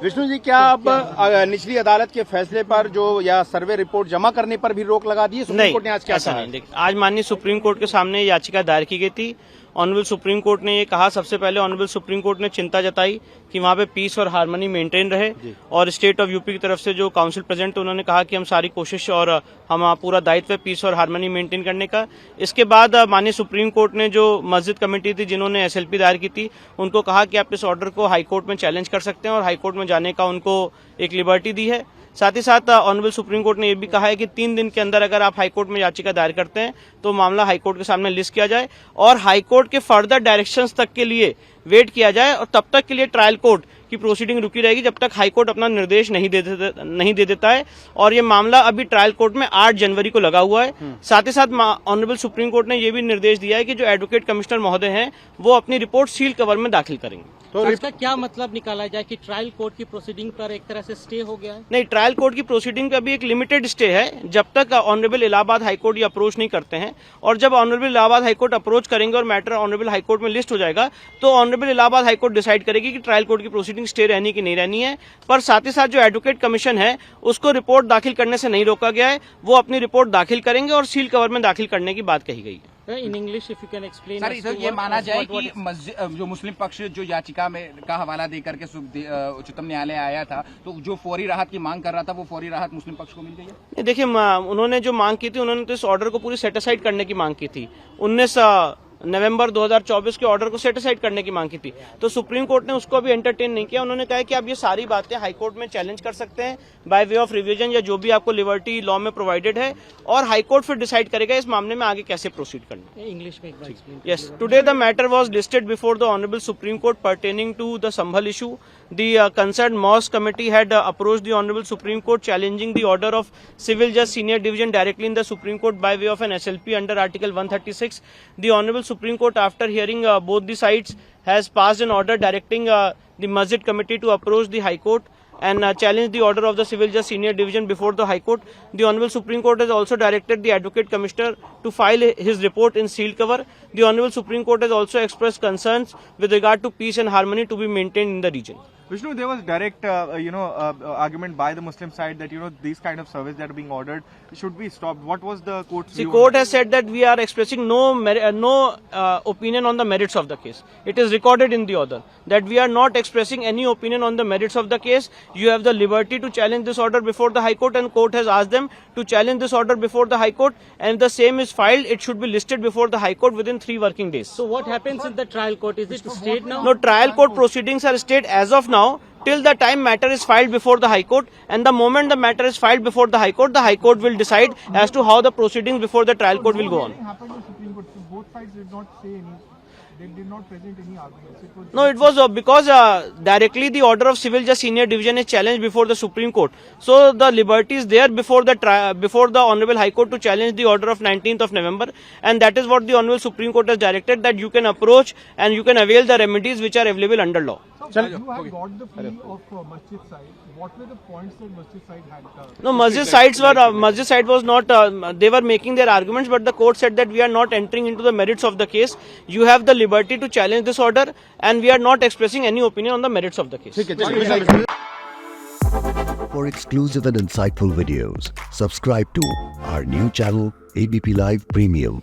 विष्णु जी, क्या अब निचली अदालत के फैसले पर जो या सर्वे रिपोर्ट जमा करने पर भी रोक लगा दी है? सुप्रीम कोर्ट ने आज क्या कहा? नहीं, आज माननीय सुप्रीम कोर्ट के सामने याचिका दायर की गई थी। ऑनरेबल सुप्रीम कोर्ट ने ये कहा, सबसे पहले ऑनरेबल सुप्रीम कोर्ट ने चिंता जताई कि वहाँ पे पीस और हार्मनी मेंटेन रहे, और स्टेट ऑफ यूपी की तरफ से जो काउंसिल प्रेजेंट उन्होंने कहा कि हम सारी कोशिश और हम पूरा दायित्व है पीस और हार्मनी मेंटेन करने का। इसके बाद माननीय सुप्रीम कोर्ट ने जो मस्जिद कमेटी थी जिन्होंने एसएलपी दायर की थी, उनको कहा कि आप इस ऑर्डर को हाई कोर्ट में चैलेंज कर सकते हैं और हाई कोर्ट में जाने का उनको एक लिबर्टी दी है। साथ ही साथ ऑनरेबल सुप्रीम कोर्ट ने यह भी कहा है कि 3 दिन के अंदर अगर आप हाईकोर्ट में याचिका दायर करते हैं तो मामला हाईकोर्ट के सामने लिस्ट किया जाए और हाईकोर्ट के फर्दर डायरेक्शंस तक के लिए वेट किया जाए, और तब तक के लिए ट्रायल कोर्ट की प्रोसीडिंग रुकी रहेगी जब तक हाईकोर्ट अपना निर्देश नहीं दे देता है। और ये मामला अभी ट्रायल कोर्ट में 8 जनवरी को लगा हुआ है। साथ ही साथ ऑनरेबल सुप्रीम कोर्ट ने यह भी निर्देश दिया है कि जो एडवोकेट कमिश्नर महोदय हैं वो अपनी रिपोर्ट सील कवर में दाखिल करेंगे। तो इसका क्या मतलब निकाला जाए कि ट्रायल कोर्ट की प्रोसीडिंग पर एक तरह से स्टे हो गया है? नहीं, ट्रायल कोर्ट की प्रोसीडिंग का भी एक लिमिटेड स्टे है जब तक ऑनरेबल इलाहाबाद हाईकोर्ट ये अप्रोच नहीं करते हैं, और जब ऑनरेबल इलाहाबाद हाईकोर्ट अप्रोच करेंगे और मैटर ऑनरेबल हाईकोर्ट में लिस्ट हो जाएगा तो ऑनरेबल इलाहाबाद हाईकोर्ट डिसाइड करेगी कि ट्रायल कोर्ट की प्रोसीडिंग स्टे रहनी कि नहीं रहनी है। पर साथ ही साथ जो एडवोकेट कमीशन है उसको रिपोर्ट दाखिल करने से नहीं रोका गया है, वो अपनी रिपोर्ट दाखिल करेंगे और सील कवर में दाखिल करने की बात कही गई है। In English if you can explain. Sir, इधर ये माना जाए कि जो मुस्लिम पक्ष जो याचिका में का हवाला देकर के उच्चतम न्यायालय आया था, तो जो फौरी राहत की मांग कर रहा था वो फौरी राहत मुस्लिम पक्ष को मिल गई है? देखिए, उन्होंने जो मांग की थी, उन्होंने तो इस ऑर्डर को पूरी सेटिसाइड करने की मांग की थी। 19 नवंबर 2024 के ऑर्डर को सेटिसाइड करने की मांग की थी, तो सुप्रीम कोर्ट ने उसको अभी एंटरटेन नहीं किया। उन्होंने कहा कि आप ये सारी बातें हाईकोर्ट में चैलेंज कर सकते हैं बाय वे ऑफ रिवीजन या जो भी आपको लिबर्टी लॉ में प्रोवाइडेड है, और हाईकोर्ट फिर डिसाइड करेगा इस मामले में आगे कैसे प्रोसीड करना है। इंग्लिश में एक बार explain. Yes, today the matter was listed before the Honorable Supreme Court pertaining to the Sambhal issue. The concerned Mosque Committee had approached the Honorable Supreme Court challenging the order of Civil Judge Senior Division directly in the Supreme Court by way of an SLP under Article 136. The Honorable Supreme Court, after hearing both the sides, has passed an order directing the Masjid Committee to approach the High Court and challenge the order of the Civil Judge Senior Division before the High Court. The Honorable Supreme Court has also directed the Advocate Commissioner to file his report in sealed cover. The Honorable Supreme Court has also expressed concerns with regard to peace and harmony to be maintained in the region. Vishnu, there was direct, argument by the Muslim side that, these kind of surveys that are being ordered should be stopped. What was the court's view? The court has said that we are expressing no opinion on the merits of the case. It is recorded in the order that we are not expressing any opinion on the merits of the case. You have the liberty to challenge this order before the High Court, and court has asked them to challenge this order before the High Court, and if the same is filed, it should be listed before the High Court within 3 working days. So what happens in the trial court? Is it stayed now? No, trial court proceedings are stayed as of now till the time matter is filed before the High Court, and the moment the matter is filed before the High Court will decide as to how the proceedings before the trial court will go on. Happened in Supreme Court, so both sides did not say any. They did not present any arguments. No, it was because directly the order of Civil Judge Senior Division is challenged before the Supreme Court. So the liberty is there before the Honorable High Court to challenge the order of 19th of November, and that is what the Honorable Supreme Court has directed, that you can approach and you can avail the remedies which are available under law. So you have got the plea of Masjid side. What were the points that Masjid side had? No, Masjid side was not, they were making their arguments, but the court said that we are not entering into the merits of the case. You have the liberty to challenge this order, and we are not expressing any opinion on the merits of the case. For exclusive and insightful videos, subscribe to our new channel, ABP Live Premium.